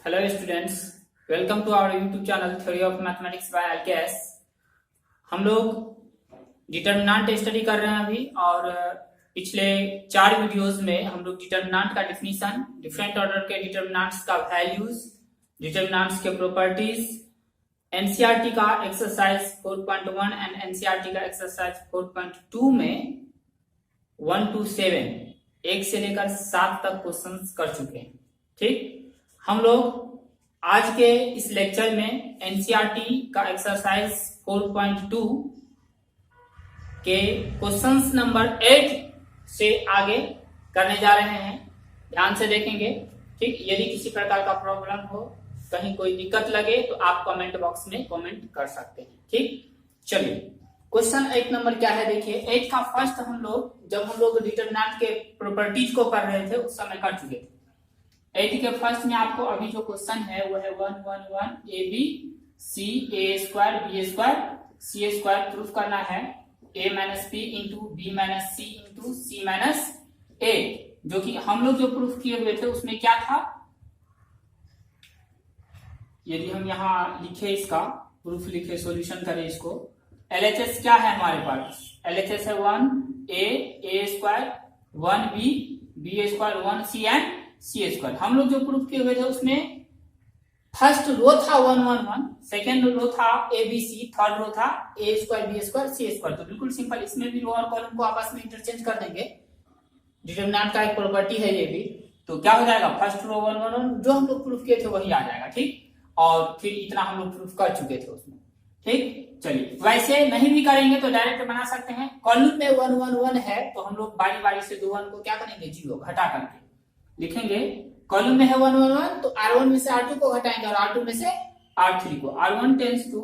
Hello students, welcome to our YouTube channel theory of mathematics by LKS. हम लोग determinant study कर रहे हैं अभी, और पिछले 4 वीडियोस में हम लोग डिटरमिनेंट का डिफिनीशन, डिफरेंट ऑर्डर के डिटरमिनेंट्स का वैल्यूज, डिटरमिनेंट्स के प्रॉपर्टीज, एनसीईआरटी का एक्सरसाइज 4.1 एंड एनसीईआरटी का एक्सरसाइज 4.2 में 1 to 7 1 से लेकर 7 तक क्वेश्चंस कर चुके हैं। ठीक, हम लोग आज के इस लेक्चर में एनसीईआरटी का एक्सरसाइज 4.2 के क्वेश्चंस नंबर 8 से आगे करने जा रहे हैं। ध्यान से देखेंगे। ठीक, यदि किसी प्रकार का प्रॉब्लम हो, कहीं कोई दिक्कत लगे तो आप कमेंट बॉक्स में कमेंट कर सकते हैं। ठीक, चलिए क्वेश्चन 8 नंबर क्या है देखिए। 8 का फर्स्ट हम लोग जब हम लोग डिटरमिनेंट के प्रॉपर्टीज को कर रहे थे उस समय कर चुके थे। 8 के फर्स्ट में आपको अभी जो क्वेश्चन है वो है 1 1 1 A B C A square B square C square proof करना है। ए minus B into B minus C into C minus A, जो कि हम लोग जो प्रूफ किए हुए थे उसमें क्या था। यदि हम यहाँ लिखे, इसका प्रूफ लिखे, सॉल्यूशन करें इसको, एलएचएस क्या है हमारे पास। एलएचएस है 1 ए square 1 B square 1 C and C square. हम लोग जो प्रूफ किए हुए थे उसमें फर्स्ट रो था 1 1 1, सेकेंड रो था A B C, third row था ए स्क्वायर बी स्क्वायर सी स्क्वायर। तो बिल्कुल सिंपल, इसमें भी रो और कॉलम को आपस में इंटरचेंज कर देंगे। डिटरमिनेंट का एक प्रॉपर्टी है ये भी। तो क्या हो जाएगा, फर्स्ट रो 1 1 1 जो हम लोग प्रूफ किए थे वही आ जाएगा। ठीक, और फिर इतना हम लोग प्रूफ कर चुके थे उसमें। ठीक, चलिए वैसे नहीं भी करेंगे तो डायरेक्ट बना सकते हैं। कॉलम में 1 1 1 है तो हम लोग बारी बारी से 2 1 को क्या करेंगे, 0 घटा करके लिखेंगे। कॉलम में है 1 1 1 तो R1 में से R2 को घटाएंगे और R2 में से R3 को। R1 tends to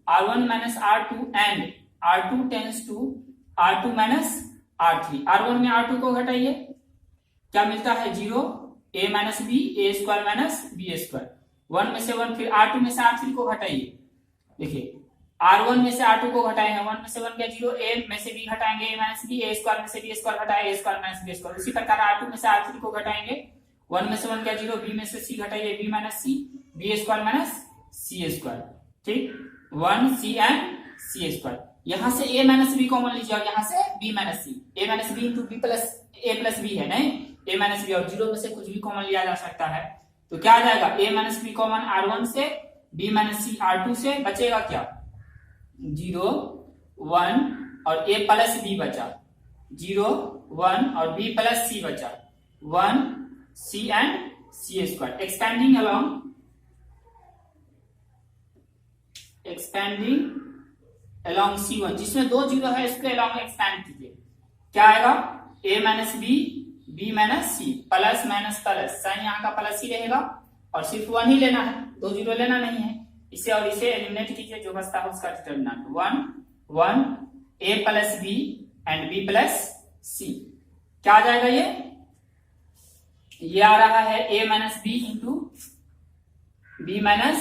R1 minus R2 and R2 tends to R2 minus R3। R1 में R2 को घटाइए, क्या मिलता है 0, a minus b a square minus b square. 1 में से 1, फिर R2 में से R3 को घटाइए। देखिए R1 में से R2 को घटाएंगे, 1 में से 1 क्या 0, a में से b घटाएंगे a minus b, a square में से बी स्क्वायर घटाए a स्क्वायर माइनस बी स्क्वायर। उसी प्रकार R2 में से R3 को घटाएंगे, 1 में से 1 क्या 0, b में से c घटाइए b माइनस सी, बी स्क्वायर माइनस सी स्क्वायर। ठीक, 1 c एंड सी स्क्वायर। यहां से a माइनस बी कॉमन लीजिए और यहां से b minus c. a minus B into b plus a plus b है, नहीं a माइनस बी, और 0 में से कुछ भी कॉमन लिया जा सकता है। तो क्या आ जाएगा, a minus B common R1 से, b माइनस सी R2 से, बचेगा क्या 0 1 और a प्लस b बचा, 0 1 और b प्लस c बचा, 1 c and c square. Expanding along c1, जिसमें 2 0 है इसके अलोंग एक्सपेंड कीजिए। क्या आएगा, a minus b minus c, plus minus plus, sign यहाँ का प्लस ही रहेगा और सिर्फ 1 ही लेना है, 2 0 लेना नहीं है। इसे और इसे एलिमिनेट कीजिए, जो बचता है उसका determinant 1 1 a plus b and b plus c. क्या आ जाएगा, ये आ रहा है a minus B into B minus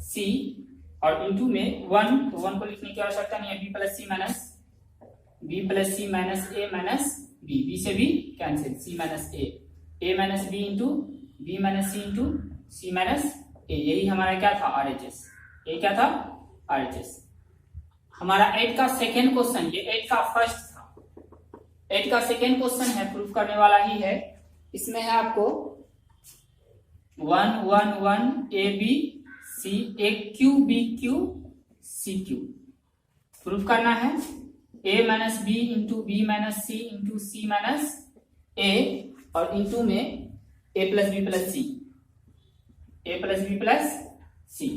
c, और इंटू में 1, तो 1 को लिखने की आवश्यकता नहीं है, b plus c minus a minus b से b cancel, c minus a minus B into B minus C into C minus a. यही हमारा क्या था, RHS। ये क्या था, RHS। हमारा 8 का सेकेंड क्वेश्चन, ये 8 का फर्स्ट था, 8 का सेकेंड क्वेश्चन है, प्रूफ करने वाला ही है। इसमें है आपको 1 1 1 A B C a cube b cube c cube proof करना है। a minus B into B minus C into C minus a, और इंटू में a plus b plus c, a plus b plus c.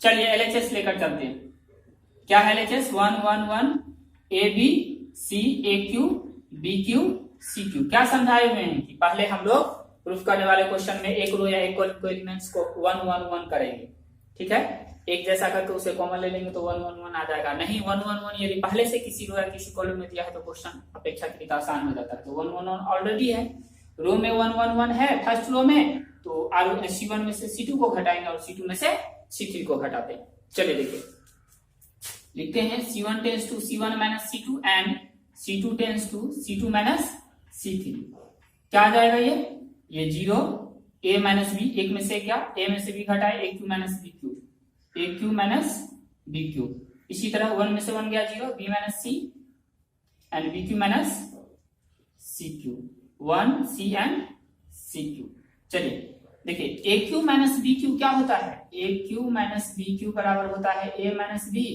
चलिए LHS लेकर चलते हैं। क्या है LHS, 1 1 1 A B C a cube b cube c cube. क्या समझाए हुए हैं कि पहले हम लोग प्रूफ करने वाले क्वेश्चन में एक रो या एक कॉलम को एलिमेंट्स को 1 1 1 करेंगे। ठीक है, एक जैसा करके उसे कॉमन ले लेंगे तो 1 1 1 आ जाएगा। नहीं 1 1 1 यदि पहले से किसी रो या किसी कॉलम में दिया है तो क्वेश्चन अपेक्षाकृत आसान हो जाता है। तो 1 1 1 ऑलरेडी है, रो में 1 1 1 है फर्स्ट रो में, तो C1 में से C2 को घटाएंगे और C2 में से C3 को घटाते हैं। चलिए देखिए, लिखते हैं C1 tends to C1 minus C2 and C2 tends to C2 minus C3। क्या आ जाएगा, ये 0 ए माइनस बी, एक में से क्या ए में से बी घटाए, a cube minus b cube, a cube minus b cube. इसी तरह 1 में से 1 गया 0, b minus c and b cube minus c cube, 1 C and c cube. चलिए देखिए a cube minus b cube क्या होता है, a cube minus b cube बराबर होता है ए माइनस बी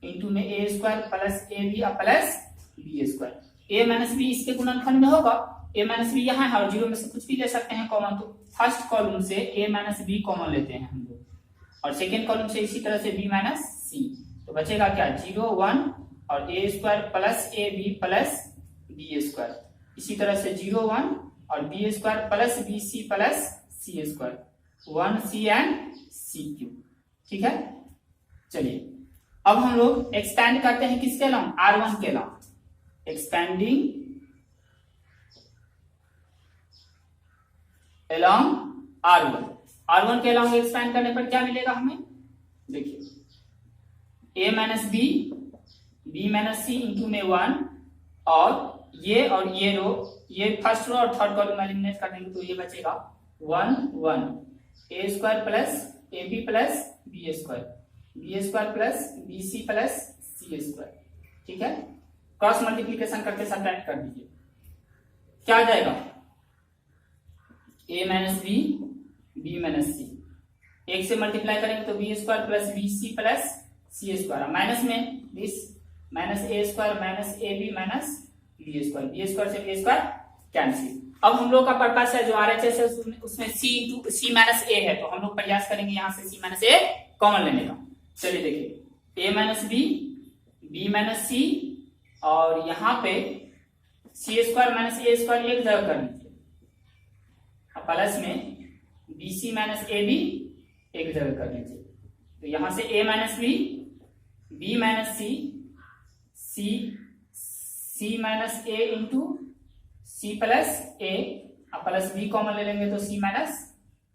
इंटू में a square plus a b plus b square. A minus B इसके गुणनखंड में होगा, ए माइनस बी यहाँ है और 0 में से कुछ भी ले सकते हैं कॉमन, तो फर्स्ट कॉलम से ए माइनस बी कॉमन लेते हैं हम लोग, और सेकेंड कॉलम से इसी तरह से बी माइनस सी, तो बचेगा क्या 0 1 और a square plus a b plus b square, इसी तरह से 0 1 और b square plus b c plus c square, 1 C and c cube. ठीक है, चलिए अब हम लोग एक्सपेंड करते हैं किसके अलावा, R1 के अलावा, एक्सपेंडिंग along R1, R1 के अलावा एक्सपेंड करने पर क्या मिलेगा हमें, देखिए a minus b, b minus C into में 1 और ये रो, ये फर्स्ट रो और थर्ड कॉलम एलिमिनेट कर देंगे तो ये बचेगा 1 1 ए square plus a b plus b square, B square plus b c plus c square. ठीक है, क्रॉस मल्टीप्लीकेशन करके सब्ट्रैक्ट कर दीजिए, क्या आ जाएगा a minus b, b minus c, एक से मल्टीप्लाई करेंगे तो b square plus b c plus c square, minus में this minus a square minus a b minus b square, B square से बी स्क्वायर कैंसिल। अब हम लोग का पर्पस है जो RHS है उसमें सी माइनस ए है, तो हम लोग प्रयास करेंगे यहाँ से सी माइनस ए कॉमन लेने का। चलिए देखिए a minus b, b minus c और यहाँ पे c square minus a square एक जगह कर लीजिए, प्लस में b c minus a b एक जगह कर लीजिए, तो यहां से a minus b, b minus c, c minus a into c plus a plus b common ले लेंगे तो सी माइनस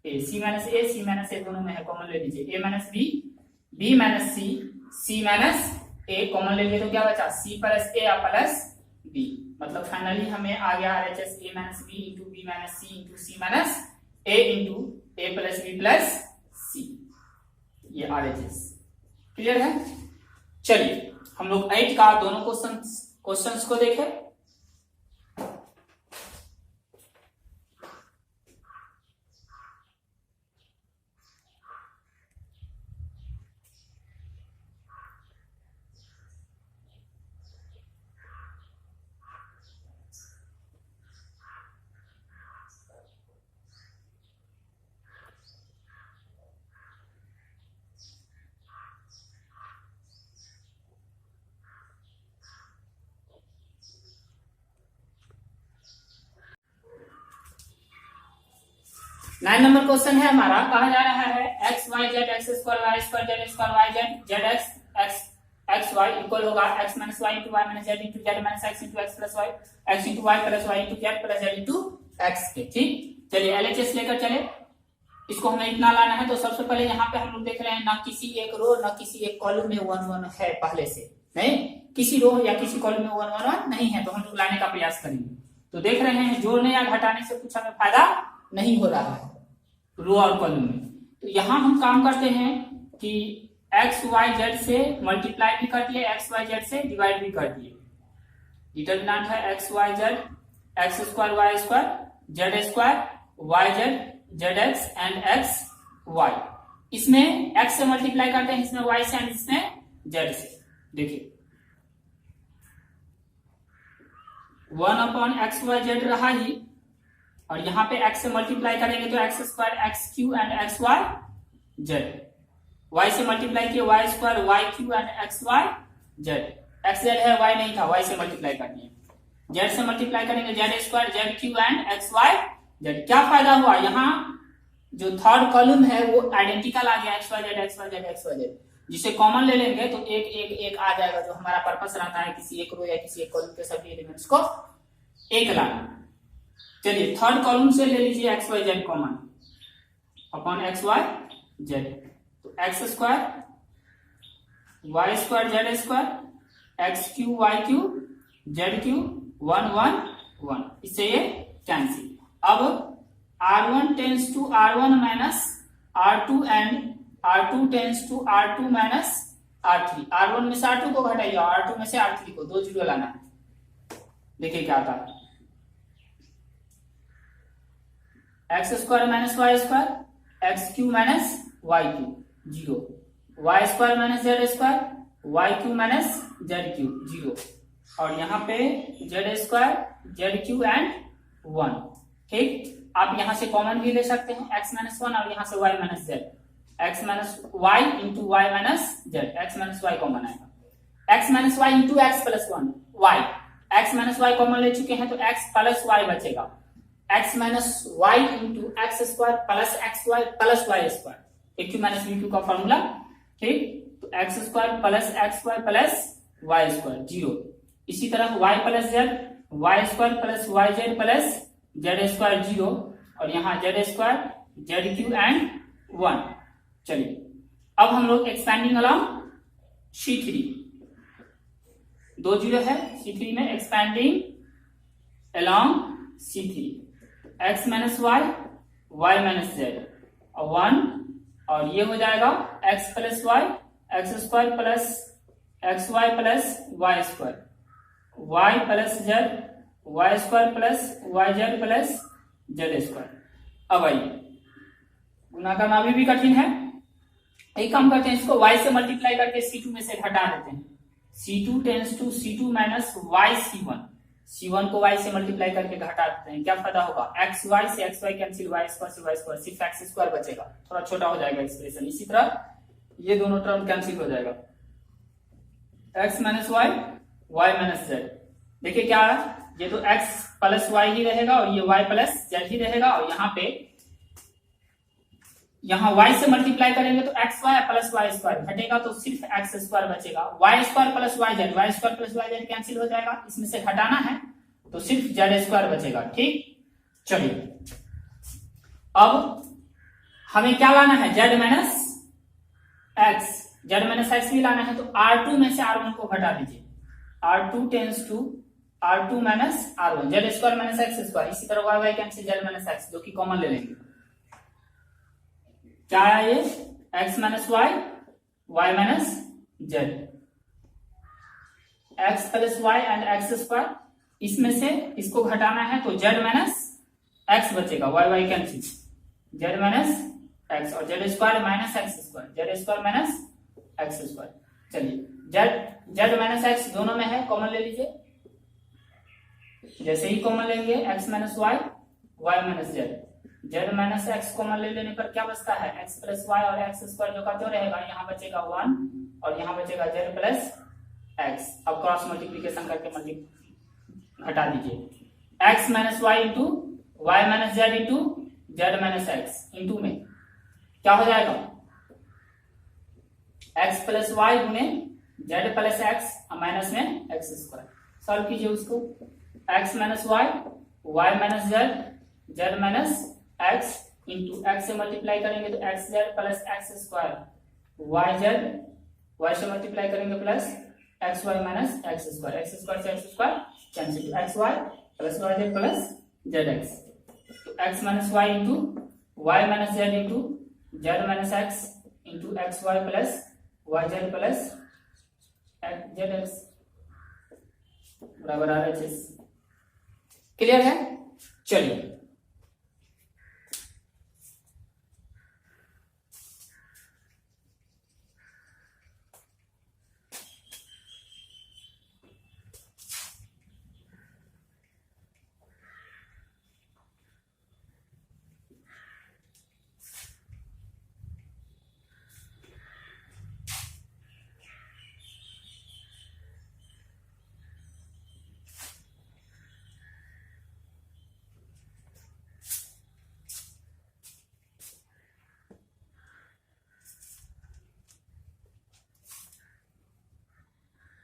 ए, सी माइनस ए दोनों में है, कॉमन ले लीजिए, a minus b, b minus c, c minus a common ले लिए तो क्या बचा c plus a plus b, मतलब फाइनली हमें आ गया RHS a minus B into B minus C into C minus a into a plus b plus c, ये RHS क्लियर है। चलिए हम लोग 8 का दोनों क्वेश्चंस को देखें। नाइन नंबर क्वेश्चन है हमारा, कहा जा रहा है x y z x square y square z square y z z x x y equal होगा x minus y into y minus z into z minus x into x plus y, x into y plus y into z plus z into x के। ठीक, चलिए LHS लेकर चले, इसको हमें इतना लाना है। तो सबसे पहले यहाँ पे हम लोग देख रहे हैं ना किसी एक रो ना किसी एक कॉलम में 1 1 है, पहले से नहीं, किसी रो या किसी कॉलम में 1 1 नहीं है, तो हम लोग लाने का प्रयास करेंगे। तो देख रहे हैं जोड़ने या घटाने से कुछ हमें फायदा नहीं हो रहा है रो और कॉलम में, तो यहां हम काम करते हैं कि एक्स वाई जेड से मल्टीप्लाई भी कर दिए, एक्स वाई जेड से डिवाइड भी कर दिए। डिटर्मिनेंट है x y z, x square y square z square y z z x and x y, इसमें एक्स से मल्टीप्लाई करते हैं, इसमें वाई से एंड इसमें जेड से। देखिए 1/xyz रहा ही, और यहाँ पे x से मल्टीप्लाई करेंगे तो x square x cube and x y z, y से मल्टीप्लाई किए y square y cube and x y z, x z है y नहीं था, y से मल्टीप्लाई करनी है, z से मल्टीप्लाई करेंगे z square z cube and x y z. क्या फायदा हुआ, यहाँ जो थर्ड कॉलम है वो आइडेंटिकल आ गया, x y z x y z x y z, जिसे कॉमन ले लेंगे तो एक एक एक आ जाएगा, जो हमारा पर्पस रहता है किसी एक रो या किसी एक कॉलम के सभी एलिमेंट्स को एक लाना। चलिए थर्ड कॉलम से ले लीजिए x y z common upon x y z, तो x square y square z square x cube y cube z cube 1 1 1, इससे ये कैंसिल। अब R1 tends to R1 minus R2 and R2 tends to R2 minus R3। R1 में से R2 को घटाइए, R2 में से R3 को, 2 जीरो लाना है। देखिए क्या आता है, x square minus y square, x cube minus y cube, zero, y square minus z square, y cube minus z cube, zero, और यहाँ पे z square, z cube and 1। ठीक, आप यहां से कॉमन भी ले सकते हैं, एक्स माइनस 1, और यहां से y minus z, x minus y into y minus z, x minus y common आएगा, x minus y into x plus 1 y, x minus y common ले चुके हैं तो एक्स प्लस वाई बचेगा, x minus y into x square plus x y plus y square, a cube minus b cube का formula. ठीक, तो x square plus x y plus y square, zero. इसी तरह y plus z, y square plus y z plus z square, zero, और यहाँ z square, z cube and 1। चलिए अब हम लोग एक्सपैंडिंग अलॉन्ग C3, 2 जीरो है C3 में, expanding along C3, x minus y, y minus z, और 1, और ये हो जाएगा x plus y, x square plus x y plus y square, y plus z, y square plus y z plus z square. अब आइए, गुना करना अभी भी कठिन है, एक काम करते हैं, इसको y से मल्टीप्लाई करके C2 में से घटा देते हैं, C2 tends to C2 minus Y C1, C1 को y से मल्टीप्लाई करके घटा देते हैं, क्या फायदा होगा, एक्स वाई से x y cancel, y square से वाई स्क्वायर, सिर्फ एक्स स्क्वायर बचेगा, थोड़ा छोटा हो जाएगा एक्सप्रेशन। इसी तरह ये दोनों टर्म कैंसिल हो जाएगा, x minus y, y minus z, देखिए क्या है, ये तो एक्स प्लस वाई ही रहेगा और ये वाई प्लस जेड ही रहेगा, और यहाँ पे यहाँ y से मल्टीप्लाई करेंगे तो x y plus y square घटेगा तो सिर्फ एक्स स्क्वायर बचेगा, y square plus y z, y square plus y z cancel हो जाएगा, इसमें से घटाना है तो सिर्फ जेड स्क्वायर बचेगा। ठीक, चलिए अब हमें क्या लाना है, Z minus x, Z minus x भी लाना है, तो R2 में से R1 को घटा दीजिए, R2 tends to R2 minus R1, z square minus x square, इसी तरह y y cancel, z minus x, जो कि कॉमन ले लेंगे, क्या है ये, x minus y, y minus z, x plus y and x square, इसमें से इसको घटाना है तो जेड माइनस एक्स बचेगा, y y cancel, z minus x, और z square minus x square, z square minus x square. चलिए Z minus x दोनों में है, कॉमन ले लीजिए, जैसे ही कॉमन लेंगे x minus y, y minus z, z minus x common ले लेने पर क्या बचता है, एक्स प्लस वाई और एक्स स्क्वायर जो का जो रहेगा, यहाँ बचेगा 1 और यहाँ बचेगा जेड प्लस एक्स। अब क्रॉस मल्टीप्लीकेशन करके घटा दीजिए, x minus y into y minus z into z minus x, into में क्या हो जाएगा, एक्स प्लस वाई गुने जेड प्लस एक्स माइनस में एक्स स्क्वायर। सॉल्व कीजिए उसको, x minus y, y minus z, z minus x into x से multiply करेंगे तो x z plus x square, y z, y से मल्टीप्लाई करेंगे plus x y minus x square, x square से x square cancel, x y plus y z plus z x, तो x minus y into y minus z into z minus x into x y plus y z plus z x बराबर RHS। Clear है, चलिए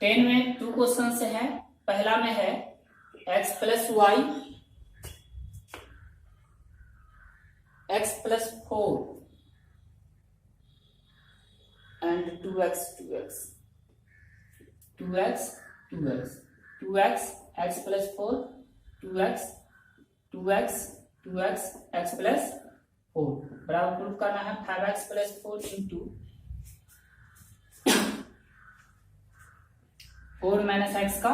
ten में 2 question से है, पहला में है x plus y, x plus 4 and 2x 2x 2x 2x 2x x plus 4 2x 2x 2x x plus 4 बराबर प्रूफ करना है 5x plus 4 into 4 minus x का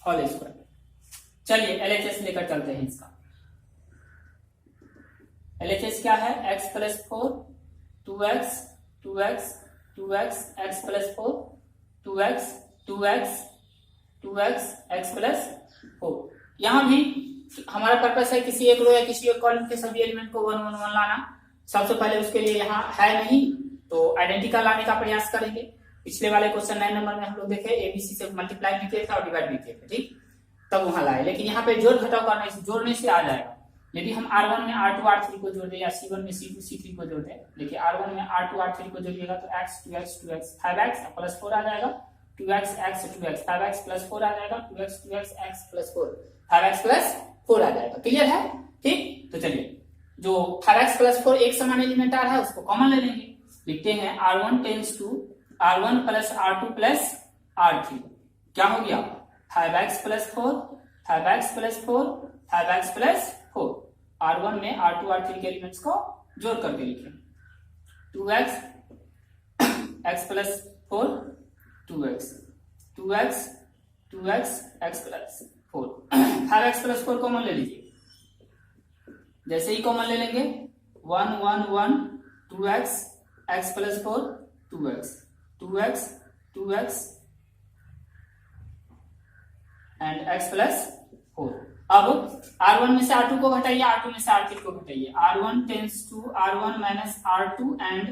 होल स्क्वायर। चलिए एलएचएस लेकर चलते हैं इसका। एलएचएस क्या है? x plus 4 2x 2x 2x x plus 4 2x 2x 2x x plus 4। यहां भी हमारा पर्पस है किसी एक रो या किसी एक कॉलम के सभी एलिमेंट को 1 1 1 लाना। सबसे पहले उसके लिए यहाँ है नहीं तो आइडेंटिकल लाने का प्रयास करेंगे। पिछले वाले क्वेश्चन 9 नंबर में हम लोग देखे एबीसी से मल्टीप्लाई भी किया था और डिवाइड भी किया था, ठीक, तब वहां लाए। लेकिन यहाँ पे जोड़ घटाव करने से जोड़ने से आ जाएगा। यदि हम R1 में R2 R3 को जोड़ दे या C1 में C2 C3 को जोड़ दे, देखिए R1 में R2 R3 को जोड़िएगा तो x 2x 2x 5x plus 4 आ जाएगा, 2x x 2x 5x plus 4 आ जाएगा, 2x 2x x plus 4 5x plus 4 आ जाएगा। क्लियर है? ठीक, तो चलिए जो 5x प्लस 4 एक समान एलिमेंट आ रहा है उसको कॉमन ले लेंगे। लिखते हैं R1 tends to R1 plus R2 plus R3। क्या हो गया? 5x plus 4 5x plus 4 5x plus 4। R1 में R2 R3 के एलिमेंट्स को जोड़ करके लिखें 2x x plus 4 2x 2x 2x x plus 4 5x plus 4 common ले लीजिए। जैसे ही कॉमन ले लेंगे 1 1 1 2x x plus 4 2x 2x 2x and x plus 4। अब R1 में से R2 को घटाइए, R2 में से R3 को घटाइए। R1 tends to R1 minus R2 and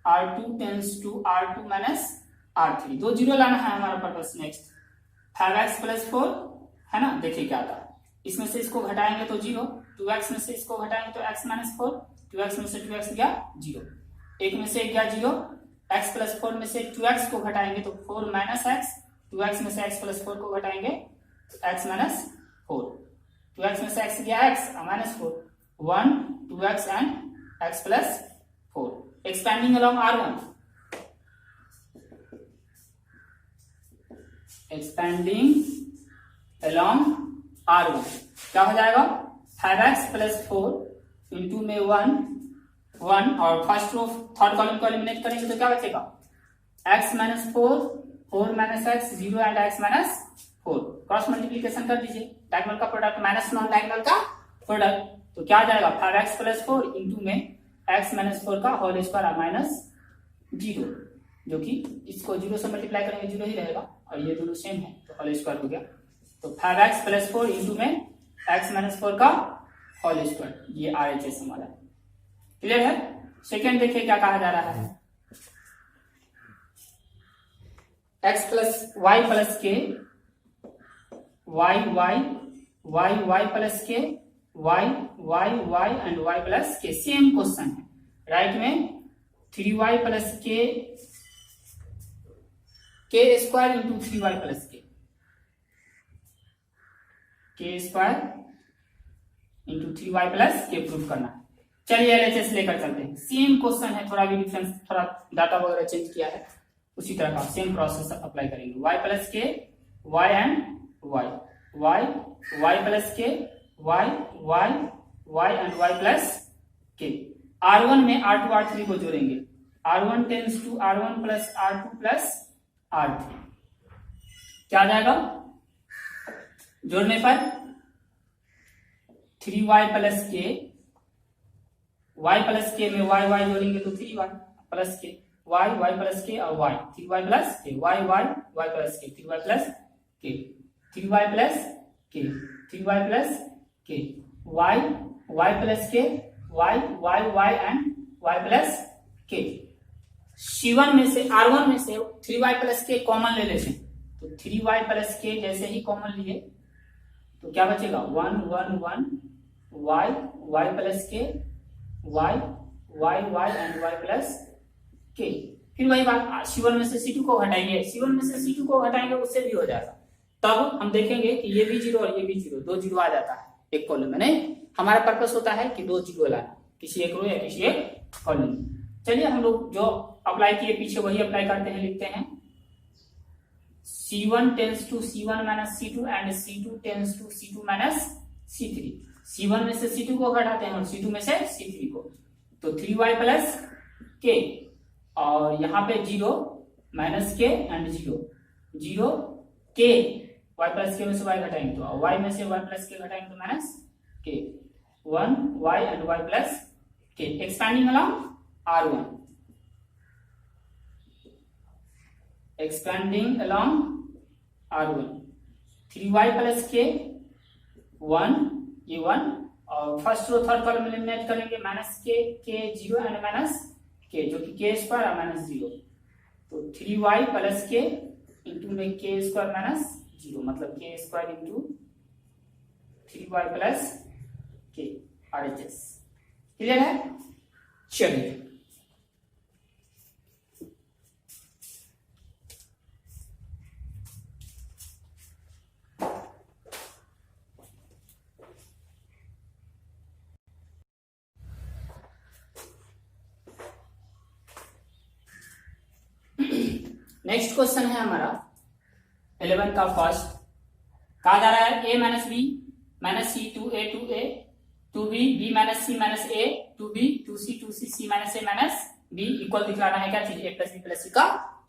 R2 tends to R2 minus R3। 2 zero लाना है हमारा पर्पस। नेक्स्ट 5x प्लस 4 है ना, देखिए क्या था। इसमें से इसको घटाएंगे तो 0, 2x में से इसको घटाएंगे तो x माइनस 4, 2x में से 2x गया 0, 1 में से गया 0, x प्लस 4 में से 2x को घटाएंगे तो 4 माइनस x, 2x में से x प्लस 4 को घटाएंगे x माइनस 4, 2x में से x गया x minus 4, 1 2x and x plus 4। Expanding along R1, expanding along R1 क्या हो जाएगा? 5x प्लस 4 इंटू में 1 1 और फर्स्ट रो थर्ड कॉलम को एलिमिनेट करेंगे तो क्या बचेगा? x minus 4 4 minus x 0 and x minus 4। Cross multiplication कर दीजिए, डायगोनल का प्रोडक्ट माइनस नॉन डायगोनल का प्रोडक्ट, तो क्या आ जाएगा? 5x प्लस 4 इंटू में x माइनस 4 का होल स्क्वायर माइनस 0, जो कि इसको 0 से मल्टीप्लाई करेंगे 0 ही रहेगा और ये दोनों सेम है तो होल स्क्वायर हो गया। तो 5x प्लस 4 इंटू में x माइनस 4 का होल स्क्वायर, ये RHS हमारा। क्लियर है? सेकेंड देखिए क्या कहा जा रहा है। x प्लस y प्लस के y y y y plus के y y y and y plus के। सेम क्वेश्चन है। राइट में 3y प्लस के स्क्वायर इंटू 3y प्लस के स्क्वायर इंटू 3y प्लस के प्रूफ करना है। चलिए एलएचएस लेकर चलते हैं। सेम क्वेश्चन है, थोड़ा भी डिफरेंस, थोड़ा डाटा वगैरह चेंज किया है, उसी तरह का सेम प्रोसेस अप्लाई करेंगे। y प्लस के y and y y y plus के y y y and y plus के। R1 में R2 R3 को जोड़ेंगे। R1 tends to R1 plus R2 plus R3 क्या आ जाएगा? जोड़ने पर 3y प्लस के y प्लस के में y y जोड़ेंगे तो 3y प्लस के y y प्लस के और y 3y प्लस के y y y प्लस के 3y प्लस के 3y प्लस के 3y प्लस के y y प्लस के y y y and y plus के। C1 में से R1 में से 3y प्लस के कॉमन ले लेते हैं तो 3y प्लस के जैसे ही कॉमन लिए तो क्या बचेगा? 1 1 1 y y प्लस के y y y and y plus के। फिर वही बात C1 में से C2 को हटाइए, C1 में से C2 को हटाएंगे उससे भी हो जाएगा। तब हम देखेंगे कि ये भी 0 और ये भी 0, 2 जीरो आ जाता है एक कॉलम में। नहीं, हमारा पर्पस होता है कि 2 जीरो लाना किसी एक रो या किसी एक कॉलम में। चलिए हम लोग जो अप्लाई किए पीछे वही अप्लाई करते हैं। लिखते हैं C1 tends to C1 minus C2 and C2 tends to C2 minus C3। C1 में से C2 को घटाते हैं और C2 में से C3 को, तो 3y प्लस k, और यहाँ पे 0 minus k and 0 k, y plus k में से y घटाएंगे तो y में से y प्लस k घटाएंगे तो minus k, 1 y and y plus k, expanding along R1, expanding along R1, 3y plus k 1, ये 1, और first row third column eliminate करेंगे, minus k 0 and minus k, जो कि k स्क्वायर और minus 0, तो 3y plus k into में k square minus 0, मतलब k square into 3y plus k RHS। Clear है? चलिए नेक्स्ट क्वेश्चन है हमारा 11 का फर्स्ट, कहा जा रहा है a minus b minus c two a two b minus c minus a two c minus a minus b equal दिखलाना है क्या चीज, a plus b plus c का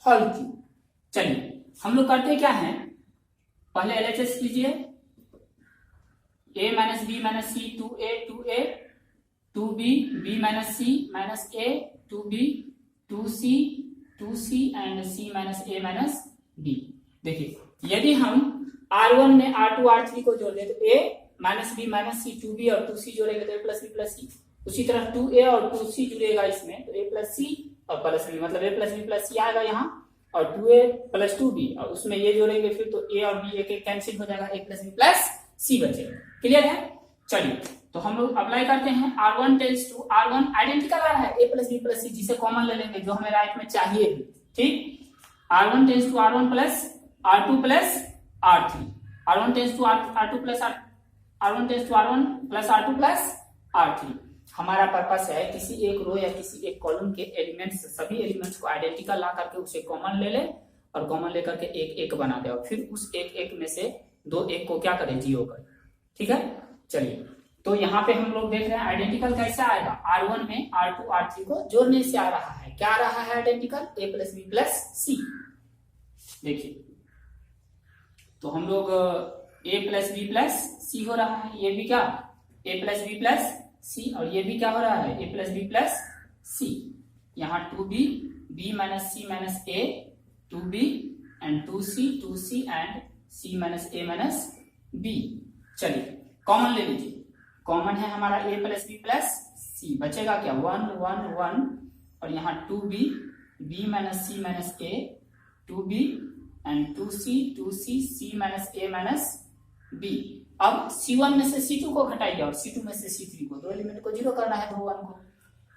होल क्यूब। चलिए हम लोग करते क्या है, पहले एलएचएस कीजिए, a minus b minus c two b minus a two c and c minus a minus b. देखिए यदि हम R1 में R2 R3 को जोड़ दे तो a minus b minus c 2b और 2c जोड़ेंगे तो a plus b plus c, उसी तरह 2a और 2c जुड़ेगा इसमें तो a प्लस सी और प्लस बी, मतलब a प्लस बी प्लस सी आएगा यहाँ, और 2a प्लस 2b और उसमें ये जोड़ेंगे फिर तो a और b एक कैंसिल हो जाएगा, a plus b plus c बचेगा। क्लियर है? चलिए तो हम लोग अप्लाई करते हैं, R1 tends to R1 identical आ रहा है a प्लस बी प्लस सी, जिसे कॉमन ले लेंगे जो हमें राइट में चाहिए भी, ठीक। R1 tends to R1 plus R2 plus R3, R1 tends to R2 plus R1 tends to R1 plus R2 plus R3। हमारा पर्पस है किसी एक रो या किसी एक कॉलम के एलिमेंट्स, सभी एलिमेंट्स को आइडेंटिकल ला करके उसे कॉमन ले ले और कॉमन लेकर के एक एक बना दे और फिर उस एक एक में से दो एक को क्या करें, जीरो करें। ठीक है, चलिए तो यहाँ पे हम लोग देख रहे हैं आइडेंटिकल कैसा आएगा, R1 में R2 R3 को जोड़ने से आ रहा है। क्या आ रहा है identical, a plus b plus c. देखिए तो हम लोग a plus b plus c हो रहा है, ये भी क्या a plus b plus c, और ये भी क्या हो रहा है a plus b plus c. यहाँ 2b b minus c minus a 2b and 2c and c minus a minus b। चलिए कॉमन ले लीजिए, कॉमन है हमारा a plus b plus c, बचेगा क्या 1 1 1 और यहाँ 2b b minus c minus a 2b and 2c c minus a minus b। अब c1 में से c2 को घटाइए और c2 में से c3 को, दो एलिमेंट को जीरो करना है, दो 1 को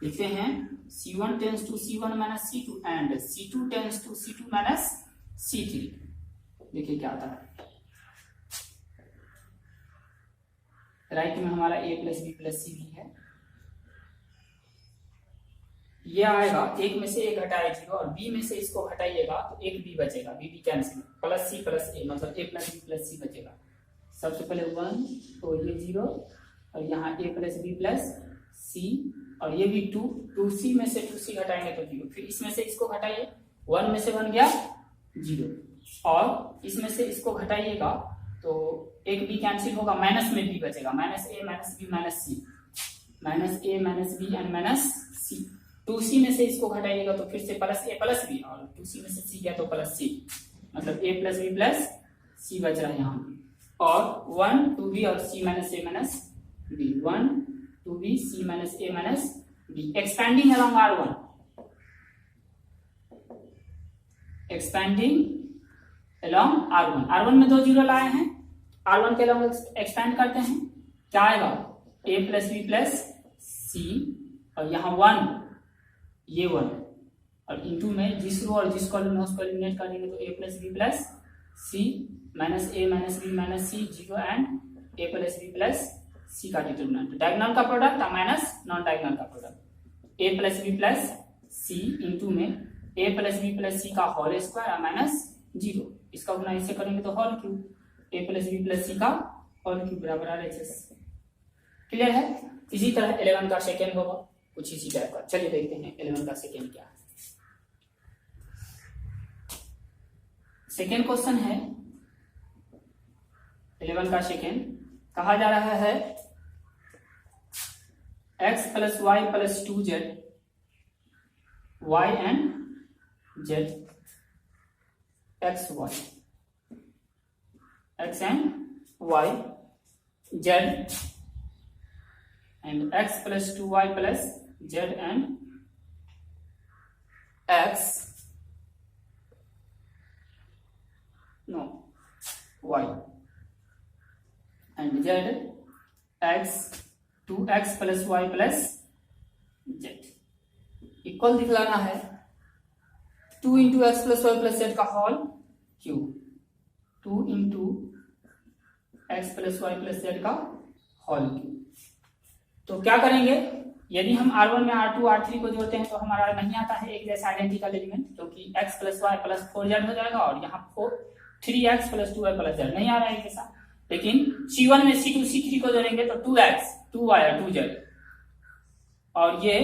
लिखते हैं c1 tends to c1 minus c2 and c2 tends to c2 minus c3। देखिए क्या आता है, राइट में हमारा a plus b plus c भी है, ये आएगा, एक में से एक घटाए जीरो और b में से इसको घटाइएगा तो एक b बचेगा, b cancel, plus c plus a मतलब a plus b plus c बचेगा। सबसे पहले 1 तो ये 0 और यहाँ a plus b plus c और ये भी 2c में से 2c घटाएंगे तो 0, फिर इसमें से इसको घटाइए, 1 में से बन गया 0 और इसमें से इसको घटाइएगा तो एक b कैंसिल होगा, माइनस में b बचेगा, minus a minus b minus c, minus a minus b and minus c. 2c में से इसको घटाइएगा तो फिर से प्लस a प्लस b और 2c में से c गया तो प्लस c, मतलब a plus b plus c बच रहा है यहाँ, और 1 2b और c minus a minus b, 1 2b c minus a minus b। Expanding along R1, expanding along R1 में दो जीरो लाए हैं, R1 के अलॉन्ग एक्सपैंड करते हैं, क्या आएगा a plus b plus c और यहाँ 1 ये 1 और इंटू में जिस रो और जिस कॉलम में उसको एलिमिनेट कर देंगे तो a plus b plus c minus a minus b minus c 0 and a plus b plus c का डिटरमिनेंट, डायगोनल का प्रोडक्ट माइनस नॉन डायगोनल का product, a plus b plus c into में a plus b plus c का whole square minus 0, इसका गुना इससे करेंगे तो whole cube, a plus b plus c का होल क्यूब बराबर RHS। क्लियर है? इसी तरह 11 का सेकेंड होगा कुछ इसी टाइप का। चलिए देखते हैं 11 का सेकेंड क्या है। सेकेंड क्वेश्चन है 11 का सेकेंड, कहा जा रहा है x plus y plus 2z y and z x and y z and x plus 2y plus z and x y and z x 2x plus y plus z equal दिखलाना है 2 into x plus y plus z का whole cube, 2 into x plus y plus z का whole cube. तो क्या करेंगे, यदि हम R1 में R2 R3 को जोड़ते हैं तो हमारा नहीं आता है एक जैसा आइडेंटिकल एलिमेंट, क्योंकि x plus y plus 4z हो जाएगा और यहाँ 3x plus 2y plus z नहीं आ रहा है जैसा। लेकिन C1 में C2 C3 को जोड़ेंगे तो 2x 2y और 2z, और ये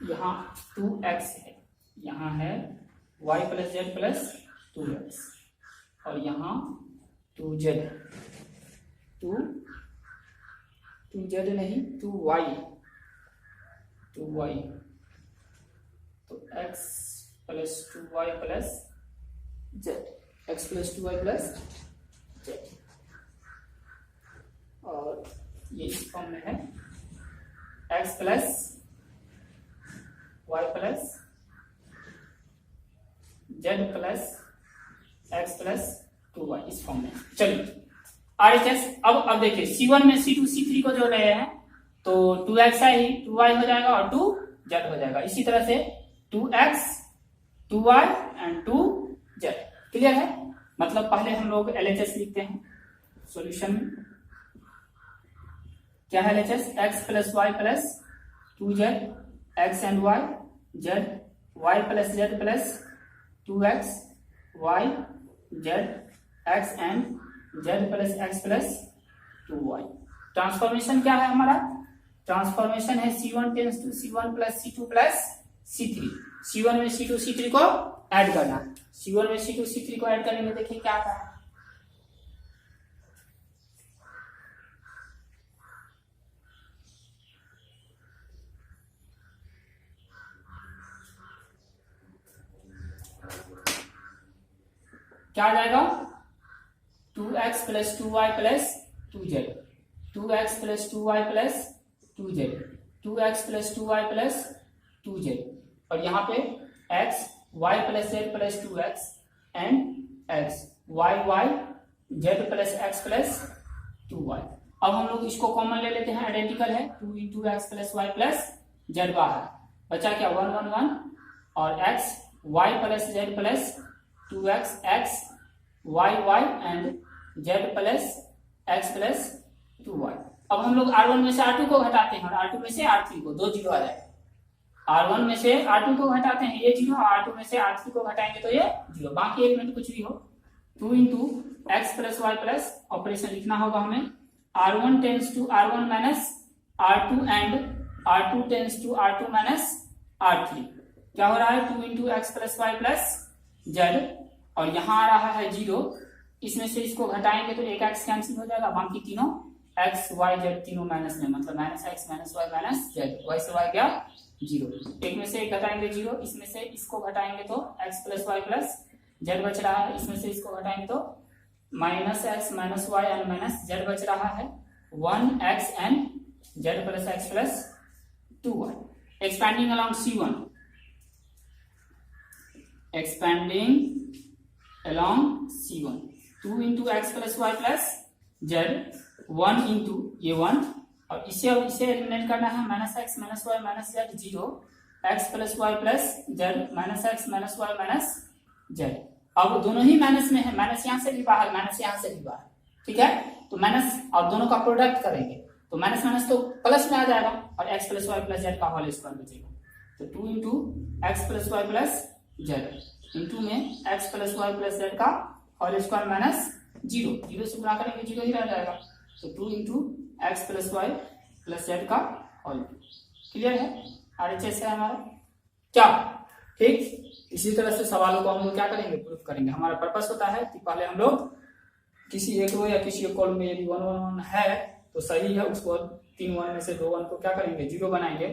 यहाँ 2x है, यहाँ है y plus Z plus 2x और यहाँ 2z 2z नहीं 2y तो x plus 2y plus z, x plus 2y plus z, और ये इस फॉर्म में है x plus y plus z plus x plus 2y इस फॉर्म में। चलिए RHS अब देखिए C1 में C2 C3 को जोड़ रहे हैं तो 2x ही 2y हो जाएगा और 2z हो जाएगा। इसी तरह से 2x 2y and 2z। Clear है? मतलब पहले हम लोग LHS लिखते हैं सॉल्यूशन। क्या है LHS? x plus y plus 2z x and y z y plus z plus 2x y z x and z plus x plus 2y। Transformation क्या है हमारा? ट्रांसफॉर्मेशन है C1 tends to C1 plus C2 plus C3। C1 में C2 C3 को add करना, C1 में C2 C3 को add करने में देखिए क्या आता है। क्या आ जाएगा? 2x plus 2y plus 2z 2x plus 2y plus 2z 2x plus 2y plus 2z और यहाँ पे x y plus z plus 2x and x y z plus x plus 2y। अब हम लोग इसको कॉमन ले लेते हैं, आइडेंटिकल है 2 into x plus y plus z बाहर बचा क्या 1 1 1 और x y plus z plus 2x x y and z plus x plus 2y। अब हम लोग R1 में से R2 को घटाते हैं और R2 में से R3 को, 2 जीरो आ जाएगा। R1 में से R2 को घटाते हैं ये जीरो, R2 में से R3 को घटाएंगे तो ये जीरो, बाकी एलिमेंट कुछ भी हो। 2 into x plus y plus operation लिखना होगा हमें, R1 tends to R1 minus R2 and R2 tends to R2 minus R3। क्या हो रहा है 2 into x plus y plus z और यहाँ आ रहा है जीरो, इसमें से इसको घटाएंगे तो एक एक्स कैंसिल हो जाएगा, बाकी तीनों एक्स वाई जेड तीनों माइनस में, मतलब minus x minus y minus z, y से वाई क्या जीरो, एक में से एक घटाएंगे जीरो, इसमें से इसको घटाएंगे तो x plus y plus z बच रहा है, इसमें से इसको घटाएंगे तो minus x minus y and minus z बच रहा है 1 x and z plus x plus 2y। Expanding along C1, expanding along C1 2 into x plus y plus z 1 into ये 1 और इसे एलिमिनेट करना है, minus x minus y minus z zero, x plus y plus z minus x minus y minus z. अब दोनों ही minus में है, minus यहाँ से भी बाहर माइनस यहाँ से भी बाहर, ठीक है। तो माइनस और दोनों का प्रोडक्ट करेंगे तो माइनस माइनस तो प्लस में आ जाएगा और x plus y plus z का होल स्क्वायर बचेगा। तो 2 into x plus y plus z into में x plus y plus z का होल स्क्वायर माइनस 0, 0 से गुणा करेंगे 0 ही रह जाएगा, तो 2 into x plus y plus z का होल। क्लियर है? RHS है हमारा क्या? ठीक, इसी तरह से सवालों को हम लोग क्या करेंगे, प्रूफ करेंगे। हमारा पर्पस होता है कि पहले हम लोग किसी एक रो या किसी एक कॉलम में यदि 1 1 1 है तो सही है, उसको 3 1 में से 2 1 को क्या करेंगे, 0 बनाएंगे।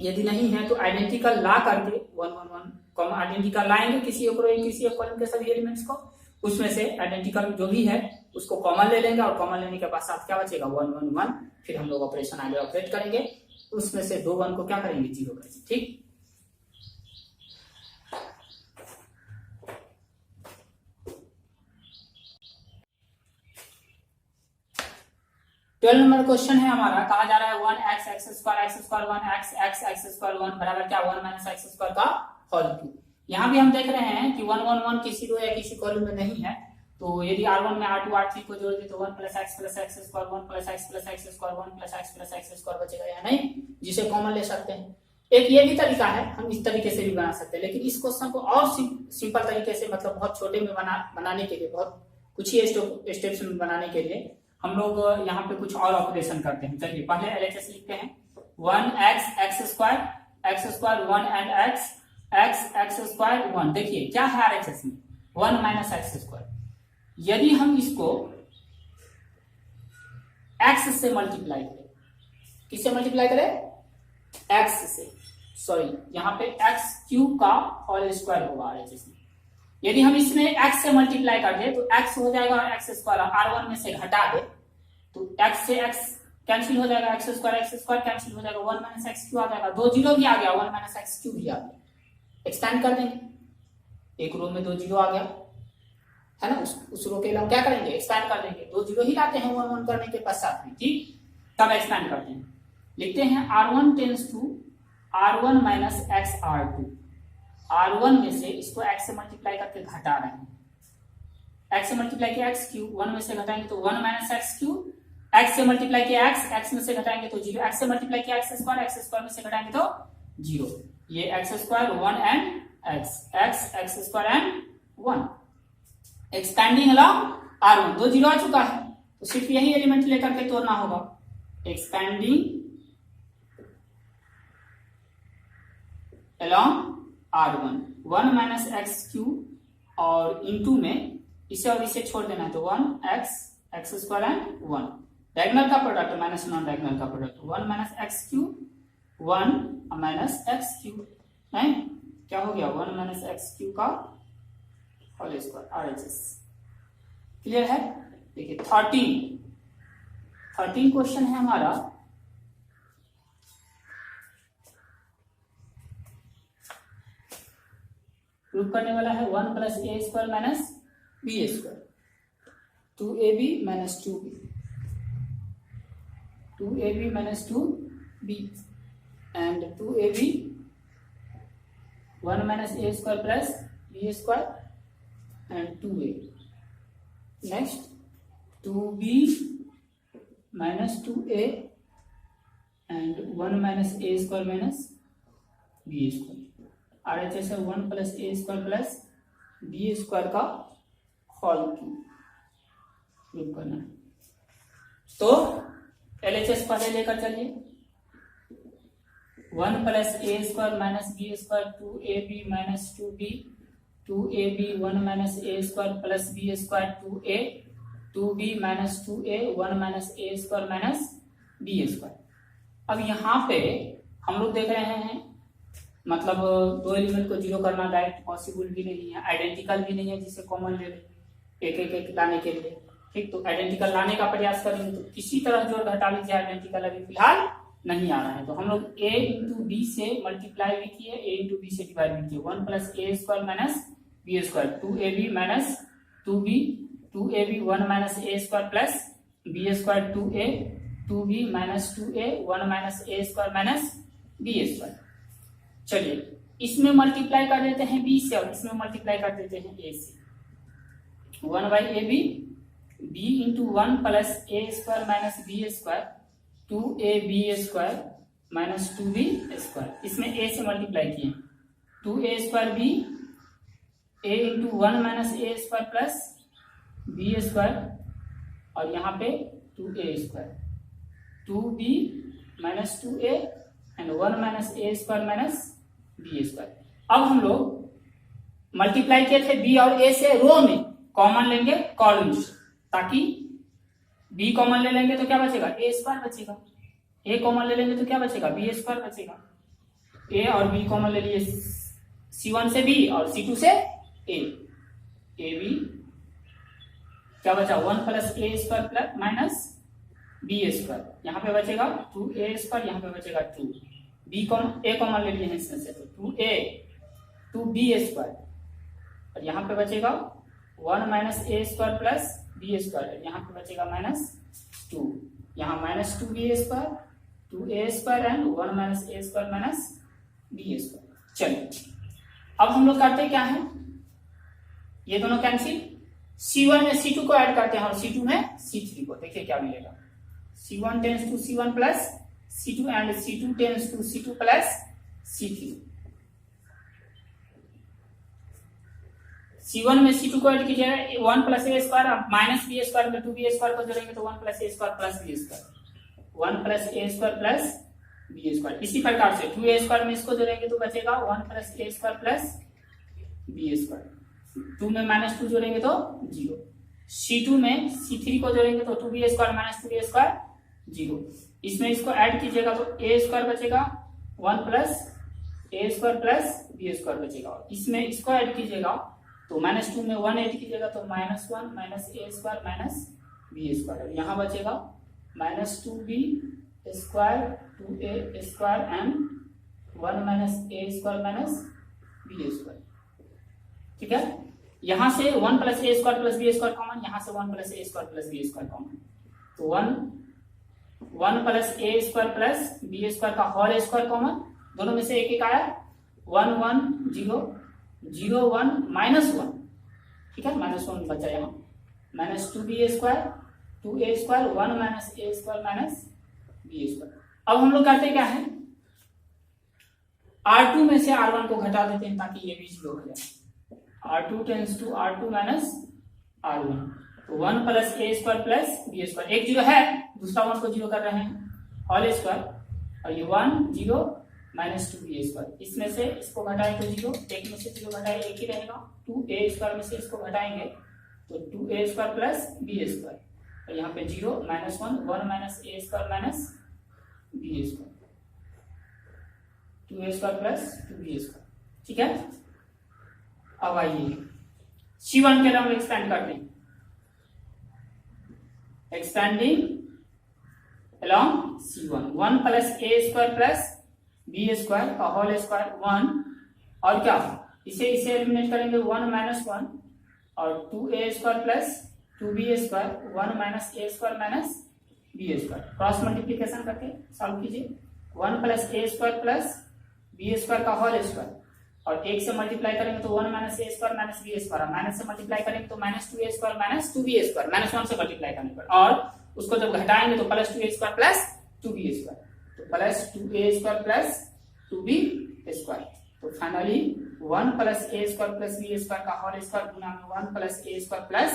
यदि नहीं है तो आइडेंटिकल ला करके 1 1 1 कॉमन आइडेंटिकल लाएंगे किसी एक रो या किसी एक कॉलम के सभी एलिमेंट्स को, उसमें से आइडेंटिकल जो भी है उसको कॉमन ले लेंगे, और कॉमन लेने के बाद साथ क्या बचेगा 1 1 1, फिर हम लोग ऑपरेशन आगे ऑपरेट करेंगे, उसमें से 2 1 को क्या करेंगे, 0 करेंगे। ठीक, ट्वेल्व नंबर क्वेश्चन है हमारा, कहा जा रहा है 1x x square 1 x x square 1 बराबर क्या 1 माइनस x स्क्वायर का होल क्यूब। यहाँ भी हम देख रहे हैं कि 1 1 1 किसी रो या किसी कॉलम में नहीं है, तो यदि R1 में R2 R3 को जोड़ दे तो 1 plus x square 1 plus x square 1 plus x square बचेगा या नहीं, जिसे कॉमन ले सकते हैं। एक ये भी तरीका है, हम इस तरीके से भी बना सकते हैं, लेकिन इस क्वेश्चन को और सिंपल तरीके से, मतलब बहुत छोटे में बनाने के लिए, बहुत कुछ ही स्टेप्स में बनाने के लिए हम लोग यहाँ पे कुछ और ऑपरेशन करते हैं। चलिए पहले LHS लिखते हैं, 1x x square 1 and x square 1। देखिए क्या है RHS में 1 माइनस एक्स स्क्वायर, यदि हम इसको x से मल्टीप्लाई करें, किससे मल्टीप्लाई करें, x से, सॉरी यहाँ पे x क्यूब का होल स्क्वायर होगा RHS में। यदि हम इसमें x से मल्टीप्लाई कर दे तो x हो जाएगा और x स्क्वायर R1 में से घटा दे तो x से x कैंसिल हो जाएगा, x स्क्वायर कैंसिल हो जाएगा, 1 माइनस एक्स क्यूब आ जाएगा, 2 जीरो भी आ गया, 1 माइनस एक्स क्यूब भी आ गया। एक्सटेंड कर देंगे, एक रो में 2 जीरो आ गया है ना, उस रो के लिए हम क्या करेंगे, एक्सपेंड कर देंगे, 2 जीरो ही लाते हैं 1 1 करने के पश्चात में। ठीक, तब एक्सपेंड करते हैं, लिखते हैं R1 tends to R1 minus x R2। R1 में से इसको x से मल्टीप्लाई करके घटा रहे हैं, x से मल्टीप्लाई किया x क्यूब, 1 में से घटाएंगे तो 1 माइनस एक्स क्यूब, x से मल्टीप्लाई किया x में से घटाएंगे तो 0, x से मल्टीप्लाई किया x स्क्वायर में से घटाएंगे तो 0। ये x square 1 and x square and 1, expanding along R1, 2 zero आ चुका है तो सिर्फ यही एलिमेंट लेकर के तोड़ना होगा, expanding along R1 1 minus x cube और इंटू में इसे और इसे छोड़ देना है तो 1 x स्क्वायर एंड 1, डायगोनल का प्रोडक्ट माइनस नॉन डायगोनल का product, 1 minus x cube 1 minus x cube, नहीं क्या हो गया 1 माइनस एक्स क्यूब का होल स्क्वायर RHS। क्लियर है? देखिए 13 क्वेश्चन है हमारा, प्रूव करने वाला है 1 plus a square minus b square, 2ab minus 2ab minus 2b and 2ab 1 minus a square plus b square and 2a, next 2b minus 2a and 1 minus a square minus b square. RHS है 1 plus a square plus b square का whole cube करना है। तो LHS पहले लेकर चलिए, 1 plus a square minus b square 2ab minus 2b, 2ab 1 minus a square plus b square 2a, 2b minus 2a 1 minus a square minus b square. अब यहाँ पे हम लोग देख रहे हैं मतलब 2 एलिमेंट को 0 करना डायरेक्ट पॉसिबल भी नहीं है, आइडेंटिकल भी नहीं है जिसे कॉमन ले ले एक लाने के लिए। ठीक, तो आइडेंटिकल लाने का प्रयास करेंगे तो किसी तरह जोड़ घटा लीजिए, आइडेंटिकल अभी फिलहाल नहीं आ रहा है, तो हम लोग a इंटू बी से मल्टीप्लाई भी किए, a इंटू बी से डिवाइड भी किए, 1 plus a square minus b square, 2ab minus 2b, 2ab 1 minus a square plus b square 2a, 2b minus 2a 1 minus a square minus b square. चलिए इसमें multiply कर देते हैं b से और इसमें मल्टीप्लाई कर देते हैं a से, 1 by a b into 1 plus a square minus b square 2ab स्क्वायर माइनस 2b स्क्वायर, इसमें a से मल्टीप्लाई किए 2a² b a into 1 minus a² plus b², और यहाँ पे 2a², 2b minus 2a and 1 minus a² minus b²। अब हम लोग मल्टीप्लाई किए थे b और a से रो में, कॉमन लेंगे कॉलम से, ताकि b कॉमन ले लेंगे तो क्या बचेगा, a² बचेगा, a कॉमन ले लेंगे तो क्या बचेगा, b² बचेगा। a और b कॉमन ले लिए, c1 से b और c2 से a, ab क्या बचा 1 plus a² plus minus b², यहाँ पे बचेगा 2a², यहाँ पे बचेगा 2, b a कॉमन ले लिए हैं इसमें से, तो 2a 2b², और यहाँ पे बचेगा 1 माइनस a² प्लस b², यहाँ पे बचेगा माइनस 2, यहाँ minus 2b² 2a² and 1 minus a² minus b²। चलिए अब हम लोग करते क्या है, ये दोनों कैंसिल, c1 में c2 को ऐड करते हैं और c2 में c3 को, देखिए क्या मिलेगा, c1 tends to c1 plus c2 and c2 tends to c2 plus c3। c1 में c2 को ऐड कीजिएगा 1 प्लस a² माइनस b² में 2b² को जोड़ेंगे तो 1 plus a² plus b², 1 plus a² plus b²। इसी प्रकार से 2a² में इसको जोड़ेंगे तो बचेगा 1 प्लस a² प्लस b², 2 में माइनस 2 जोड़ेंगे तो 0, c2 में c3 को जोड़ेंगे तो 2b² माइनस 2b² 0, इसमें इसको ऐड कीजिएगा तो a² बचेगा 1 प्लस a² प्लस b² बचेगा, इसमें इसको ऐड कीजिएगा तो माइनस 2 में 1 ऐड कीजिएगा तो minus 1 minus a² minus b², यहाँ बचेगा minus 2b² 2a² and 1 minus a² minus b²। ठीक है, यहाँ से 1 plus a² plus b² common, यहाँ से 1 plus a² plus b² common, तो 1 प्लस a² प्लस b² का होल स्क्वायर कॉमन, दोनों में से एक एक आया, 1 1 0 0 1 माइनस 1, ठीक है, माइनस 1 बचा यहाँ, minus 2b² 2a² 1 minus a² minus b²। अब हम लोग करते क्या है, R2 में से R1 को घटा देते हैं ताकि ये भी 0 हो जाए, R2 tends to R2 minus R1, तो 1 प्लस a² प्लस b², एक 0 है दूसरा 1 को 0 कर रहे हैं होल स्क्वायर, और ये 1 0 माइनस 2b², इसमें से इसको घटाए तो 0, एक में से 0 घटाए एक ही रहेगा, 2a² में से इसको घटाएंगे तो 2a² प्लस b², और यहाँ पे 0 minus 1 1 minus a² minus b², 2a² plus 2b²। ठीक है, अब आइए c1 के हम एक्सपेंड करते हैं, expanding along c1, 1 plus a² plus b² का होल स्क्वायर 1, और क्या इसे एलिमिनेट करेंगे 1 माइनस 1 और 2a² plus 2b² 1 minus a² minus b², cross multiplication करके सॉल्व कीजिए, 1 प्लस a² प्लस b² का होल स्क्वायर, और 1 से मल्टीप्लाई करेंगे तो 1 minus a² minus b², minus से मल्टीप्लाई करेंगे तो minus 2a² minus 2b², minus 1 से मल्टीप्लाई करने पर, और उसको जब घटाएंगे तो प्लस 2a² प्लस 2b², तो प्लस 2a² प्लस 2b², तो finally 1 plus a² plus b² का होल स्क्वायर गुना में 1 प्लस a² प्लस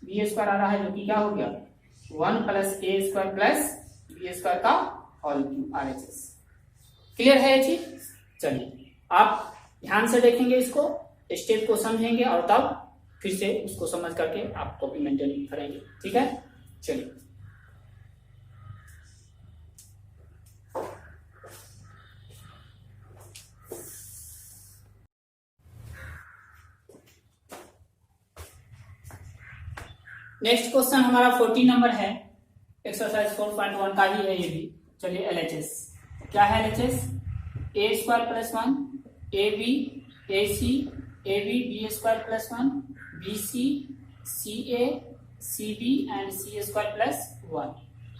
b² आ रहा है, जो कि क्या हो गया 1 प्लस a² प्लस b² का होल क्यूब RHS। क्लियर है ये चीज? चलिए आप ध्यान से देखेंगे, इसको स्टेप को समझेंगे और तब फिर से उसको समझ करके आप कॉपी मेंटेन करेंगे। ठीक है, चलिए नेक्स्ट क्वेश्चन हमारा 14 नंबर है, एक्सरसाइज 4.1 का ही है ये भी। चलिए LHS क्या है, LHS a² plus 1 AB AC AB b² plus 1 BC CA CB and C² plus 1।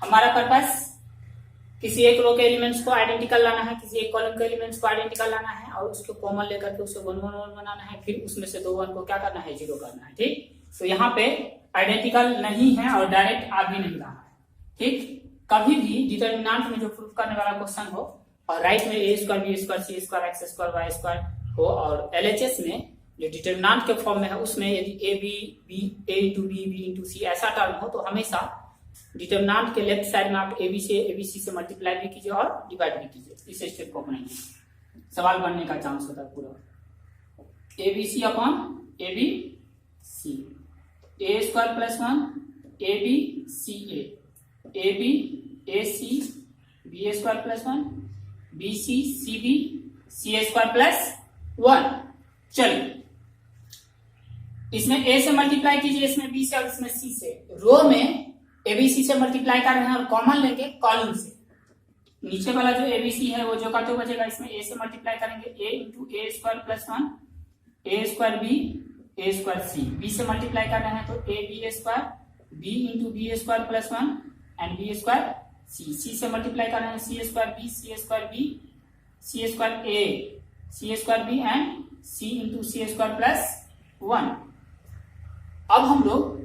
हमारा पर्पस किसी एक रो के एलिमेंट्स को आइडेंटिकल लाना है, किसी एक कॉलम के एलिमेंट्स को आइडेंटिकल लाना है और उसको कॉमन लेकर के उसे 1 1 1 बनाना है, फिर उसमें से 2 1 को क्या करना है, 0 करना है। ठीक, तो यहाँ पे आइडेंटिकल नहीं है और डायरेक्ट आ भी नहीं रहा है। ठीक, कभी भी डिटर्मिनेंट में जो प्रूफ करने वाला क्वेश्चन हो और राइट में a² b² c² x² y² हो, और LHS में जो डिटर्मिनेंट के फॉर्म में है उसमें यदि ए इंटू बी इंटू सी ऐसा टर्म हो तो हमेशा डिटर्मिनेंट के लेफ्ट साइड में आप एबीसी से मल्टीप्लाई भी कीजिए और डिवाइड भी कीजिए। इस स्टेप को बनाइए, सवाल बनने का चांस होता है पूरा। A b c upon a b c, A square plus 1 A B C a b a c b square plus 1 b c c b c square plus 1। चलिए इसमें ए से मल्टीप्लाई कीजिए, इसमें बी से और इसमें सी से। रो में एबीसी से मल्टीप्लाई कर रहे हैं और कॉमन लेंगे कॉलम से। नीचे वाला जो एबीसी है वो जो का तो बचेगा, इसमें ए से मल्टीप्लाई करेंगे a into a square plus 1 A square b a square c. B से मल्टीप्लाई कर रहे हैं तो a b square b into b square plus 1 and b square c. C से मल्टीप्लाई कर रहे हैं c square b c square b c square a c square b and c into c square plus 1। अब हम लोग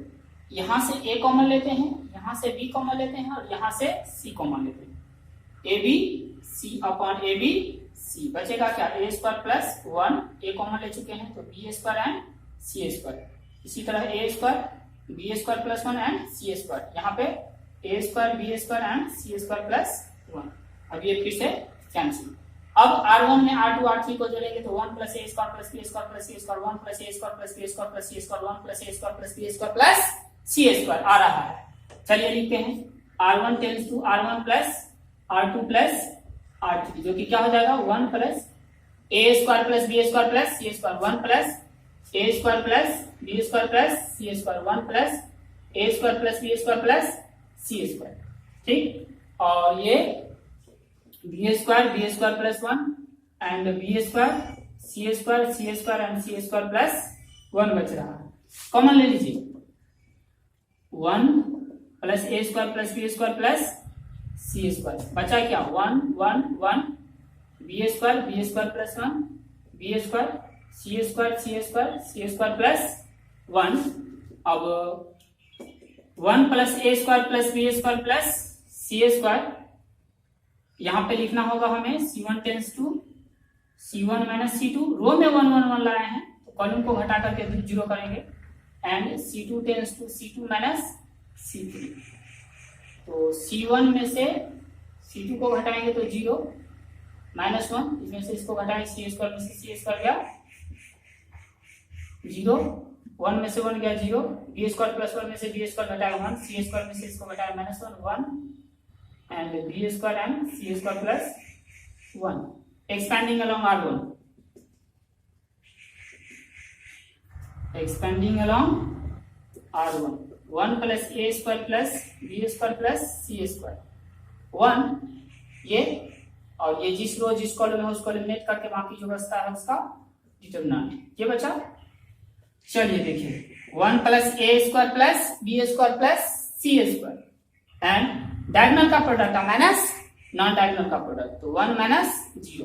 यहां से ए common लेते हैं, यहां से बी कॉमन लेते हैं और यहां से सी कॉमन लेते हैं। A B c upon a B c बचेगा क्या, a square plus 1 a common ले चुके हैं तो b square and C square. इसी तरह a square B square plus 1 and C square, यहाँ पे a square B square and C square plus 1। अब ये फिर से कैंसिल। अब R1 में R2 R3 को जोड़ेंगे तो 1 plus a square plus b square plus c square 1 plus a square plus b square plus c square 1 plus a square plus b square plus c square आ रहा है। चलिए लिखते हैं R1 tends to R1 plus R2 plus R3 जो कि क्या हो जाएगा 1 plus a square plus b square plus c square 1 plus a square plus b square plus c square 1 plus a square plus b square plus c square. ठीक, और ये b square plus 1 and b square C square and C square plus 1 बच रहा है। Common ले लीजिए 1 plus a square plus b square plus c square बचा क्या 1 1 1 B square plus 1 B square सी स्क्वायर प्लस 1। अब 1 plus a square plus b square plus c square, यहां पे लिखना होगा हमें C1 tends to C1 minus C2। रो में 1 1 1 लाए हैं तो कॉलम को घटा करके 0 करेंगे and C2 tends to C2 minus C3। तो C1 में से C2 को घटाएंगे तो 0 माइनस 1, इसमें से इसको घटाएंगे सी स्क्वायर में से सी स्क्वायर गया 0, 1 में से 1 गया 0, बी स्क्वायर प्लस 1 में से बी स्क्वायर घटाएगा 1, सी स्क्वायर में से इसको घटाएगा minus 1 and b square and c square plus 1 expanding along R1 1 plus a square plus b square plus c square 1 ये, और ये जिस रो जिस कॉलम है उसको एलिमिनेट करके बाकी जो बचता है उसका डिटरमिनेंट ये बचा। चलिए देखिए 1 plus a square plus b square plus c square and diagonal का प्रोडक्ट माइनस नॉन डायगोनल का प्रोडक्ट तो 1 माइनस 0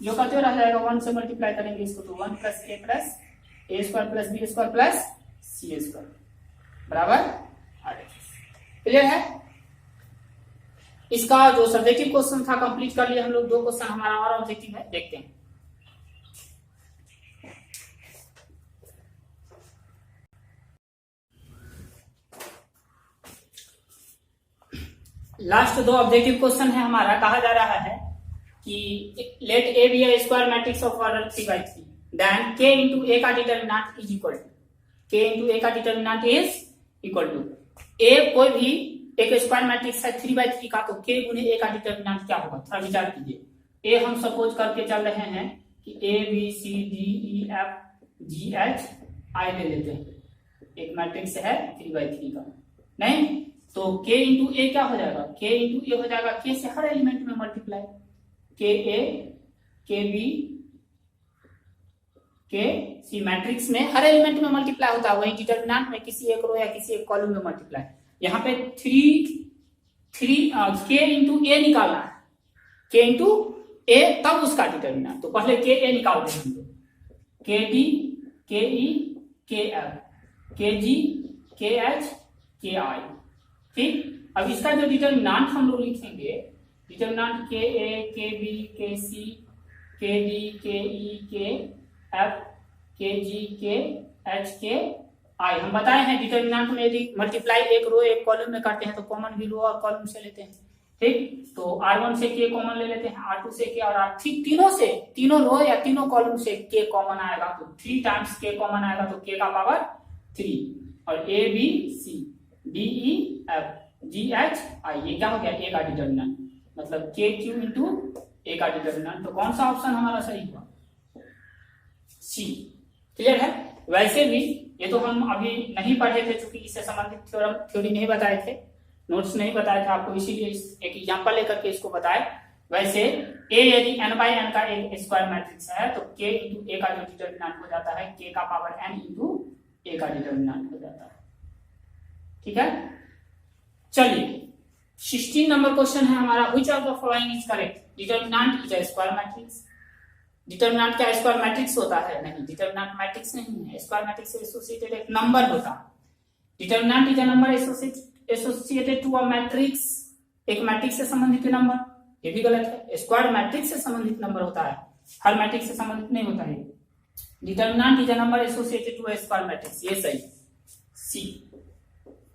जो करते रह जाएगा 1 से मल्टीप्लाई करेंगे इसको तो 1 plus a square plus b square plus c square बराबर क्लियर है। इसका जो सब्जेक्टिव क्वेश्चन था कंप्लीट कर लिया हम लोग। 2 क्वेश्चन हमारा और ऑब्जेक्टिव है, देखते हैं। लास्ट 2 ऑब्जेक्टिव क्वेश्चन है हमारा। कहा जा रहा है कि let a b a square matrix of order 3/3 then k into a का determinant is equal to k into a का determinant is equal to a कोई भी एक स्क्वायर मैट्रिक्स है 3/3 का तो के गुने ए का डिटर्मिनेंट क्या होगा, थोड़ा विचार कीजिए। ए हम सपोज करके चल रहे हैं कि a B c d e f g h i ले लेते हैं, एक मैट्रिक्स है 3/3 का, नहीं तो k इंटू ए क्या हो जाएगा, k इंटू ए हो जाएगा k से हर एलिमेंट में मल्टीप्लाई, के ए के बी के सी मैट्रिक्स में हर एलिमेंट में मल्टीप्लाई होता है, वही डिटरमिनेंट में किसी एक रो या किसी एक कॉलम में मल्टीप्लाई। यहाँ पे k इंटू ए निकालना है, k इंटू ए तब उसका डिटरमिनेंट, तो पहले के ए निकालते हैं हम लोग, के डी के ई के एफ के जी के एच के आई। ठीक, अब इसका जो डिटरमिनेंट हम लोग लिखेंगे, डिटरमिनेंट के ए के बी के सी के डी के ई के एफ के जी के एच के आई। हम बताए हैं डिटर्मिनेंट में यदि मल्टीप्लाई एक रो एक कॉलम में करते हैं तो कॉमन भी रो और कॉलम से लेते हैं। ठीक, तो R1 से के कॉमन ले लेते हैं, R2 से के और R ठीक तीनों से, तीनों रो या तीनों कॉलम से के कॉमन आएगा तो 3 टाइम्स के कॉमन आएगा तो के का पावर 3 और a B c d e f g h i, ये क्या हो गया ए का डिटर्मिनेंट, मतलब के क्यू इंटू ए का डिटर्मिनेंट। तो कौन सा ऑप्शन हमारा सही हुआ? सी। क्लियर है? वैसे भी ये तो हम अभी नहीं पढ़े थे क्योंकि इससे संबंधित थ्योरी नहीं बताए थे, नोट्स नहीं बताए थे आपको, इसीलिए एक एग्जांपल लेकर के इसको बताए। वैसे ए यदि n बाई n का एक स्क्वायर मैट्रिक्स है तो k इंटू ए का जो डिटर्मिनेंट हो जाता है k का पावर n इंटू ए का डिटर्मिनेंट हो जाता है। ठीक है, चलिए 16 नंबर क्वेश्चन है हमारा, which of the following is correct? Determinant is a square matrix. Determinant क्या स्क्वायर मैट्रिक्स होता है? नहीं, डिटर्मिनेंट मैट्रिक्स नहीं है, स्क्वायर मैट्रिक्स से एसोसिएटेड एक नंबर होता है। Determinant is a number associated to a matrix, एक मैट्रिक्स से संबंधित नंबर, ये भी गलत है। स्क्वायर मैट्रिक्स से संबंधित नंबर होता है, हर मैट्रिक्स से संबंधित नहीं होता है। Determinant is a number associated to a square matrix, ये सही, सी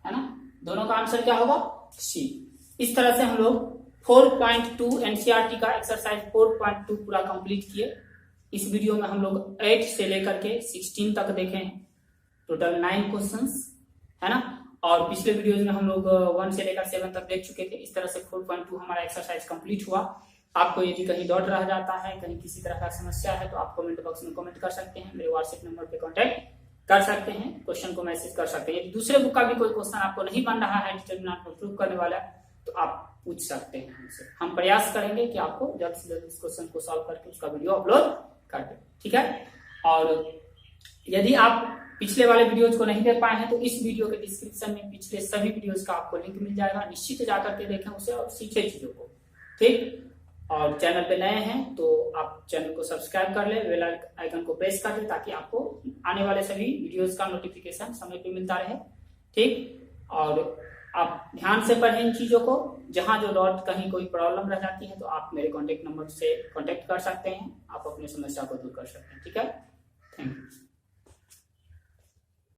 है ना। दोनों का आंसर क्या होगा? सी। इस तरह से हम लोग 4.2 एनसीईआरटी का एक्सरसाइज 4.2 पूरा कंप्लीट किए। इस वीडियो में हम लोग 8 से लेकर के 16 तक देखे हैं, टोटल 9 क्वेश्चंस है ना। और पिछले वीडियोज में हम लोग 1 से लेकर 7 तक देख चुके थे। इस तरह से 4.2 हमारा एक्सरसाइज कंप्लीट हुआ। आपको यदि कहीं डाउट रह जाता है, कहीं किसी तरह का समस्या है तो आप कमेंट बॉक्स में कमेंट कर सकते हैं, मेरे व्हाट्सएप नंबर पे कांटेक्ट कर सकते हैं, क्वेश्चन को मैसेज कर सकते हैं। यदि दूसरे बुक का भी कोई क्वेश्चन आपको नहीं बन रहा है डिटर्मिनेंट को प्रूव करने वाला तो आप पूछ सकते हैं हमसे। हम प्रयास करेंगे कि आपको जल्द से जल्द इस क्वेश्चन को सॉल्व करके उसका वीडियो अपलोड कर दें। ठीक है, और यदि आप पिछले वाले वीडियोज को नहीं देख पाए हैं तो इस वीडियो के डिस्क्रिप्शन में पिछले सभी वीडियोज का आपको लिंक मिल जाएगा, निश्चित जाकर के देखें उसे और सीखे चीजों को। ठीक, और चैनल पे नए हैं तो आप चैनल को सब्सक्राइब कर ले, बेल आइकन को प्रेस कर दे ताकि आपको आने वाले सभी वीडियोज का नोटिफिकेशन समय पे मिलता रहे। ठीक, और आप ध्यान से पढ़ें इन चीजों को, जहां जो डॉट कहीं कोई प्रॉब्लम रह जाती है तो आप मेरे कॉन्टेक्ट नंबर से कॉन्टेक्ट कर सकते हैं, आप अपनी समस्या को दूर कर सकते हैं। ठीक है, थैंक यू।